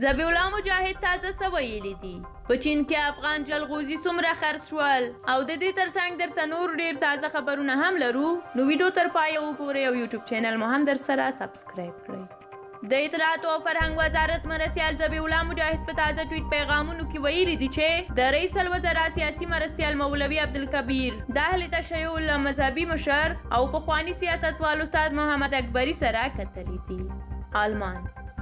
ذبیح الله مجاهد تازه څه ویلي دي؟ په چین کې افغان جلغوزي څومره خرڅ شول؟ او د دې ترڅنګ درته نور ډیر تازه خبرونه هم لرو، نو ویډیو تر پایه وګورئ او یوټیوب چینل مو هم در سره سبسکرایب کړئ. د اطلاعات او فرهنګ وزارت مرستیال ذبیح الله مجاهد په تازه ټویټ پیغامونو کې ویلي دي چې د رئیس الوزرا سیاسي مرستیال مولوي عبدالکبیر د اهل تشیع له مذهبي مشر او پخواني سیاستوال استاد محمد اکبري سره کتلي دي.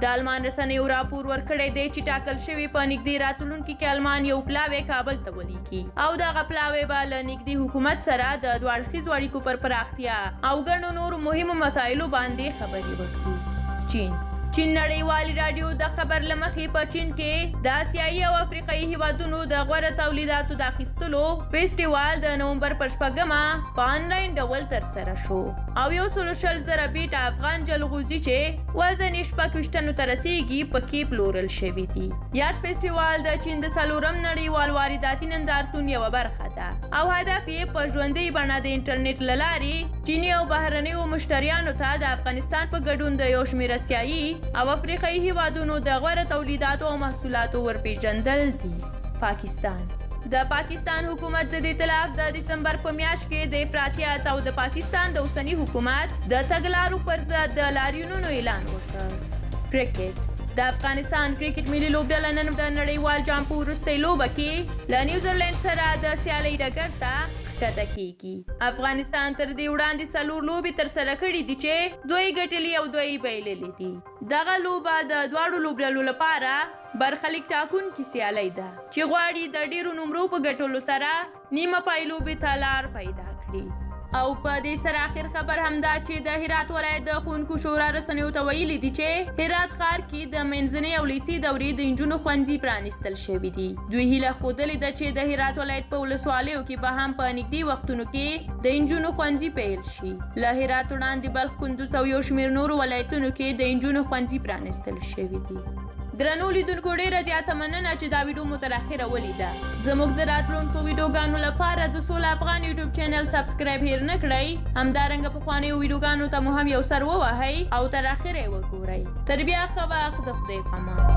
د آلمان رسنیو راپور ورکړی دی چې ټاکل شوي په نږدې راتلونکي کې آلمان یو پلاوی کابل ته ولیږي او دغه پلاوی به له نږدې حکومت سره د دوه اړخیزو اړیکو پر پراختیا او ګڼو نورو مهمو مسایلو باندې خبرې وکړي. چین نړیوالې راډیو د خبر له مخې په چین کې د آسیایي او افریقایي هیوادونو د غوره تولیداتو د اخیستلو فیسټیوال د نومبر پر 8 په آنلاین ډول ترسره شو او 120,000 بیټ افغان جلغوزي چې وزن یې 26 ټنو ته رسیږي پکې پلورل شوي دي. یاد فیسټیوال د چین د 4م نړیوال وارداتي نندارتون یوه برخه ده او هدف یې په ژوندۍ بڼه د انټرنیټ له لارې چیني او بهرنیو مشتریانو ته د افغانستان په ګډون د یو شمېر آسیایي او افریقایي هیوادونو د غوره تولیداتو او محصولاتو ورپېژندل دي. د پاکستان حکومت ضد اطلاف د دسمبر په میاشت کې د افراطیت او د پاکستان د اوسني حکومت د تګلارو پر ضد د لاریونونو اعلان وکړ. کرکټ د افغانستان کرکټ ملي لوبډله نن د نړیوال جام په وروستۍ لوبه کې له نیوزیلینډ سره د سیالۍ ډګر ته ښکته کیږي. افغانستان تر دې وړاندې 4 لوبې ترسره کړي دي چې 2 ګټلي او 2 بایللي دي. دغه لوبه د دواړو لوبډلو لپاره برخلیک ټاکونکې سیالۍ ده چې غواړي د ډیرو نمرو په ګټلو سره نیمه پای لوبې ته لار پیدا کړي. او په دې سره اخر خبر همدا چې د هرات ولایت د ښوونکو شورا رسنیو ته ویلي دي چې هرات ښار کې د منځنۍ او لیسې دورې د نجونو ښوونځي پرانیستل شوي دي. دوی هیله ښودلې ده چې د هرات ولایت په ولسوالیو کې به هم په نږدې وختونو کې د نجونو ښوونځي پیل شي. له هرات وړاندې بلخ، کندوز او یو شمېر نورو ولایتونو کې د نجونو ښوونځي پرانیستل شوي دي. درنو لیدونکو ډیره زیاته مننه چې دا ویډیو مو تر اخره ولیده. زموږ د راتلونکو ویډیوګانو لپاره د سوله افغان یوټیوب چینل سبسکرایب هیر نه کړئ. همدارنګه پخوانیو ویډیوګانو ته مو هم یو سر ووهئ او تر اخره یې وګورئ. تر بیا ښه وخت، د خدای په امان.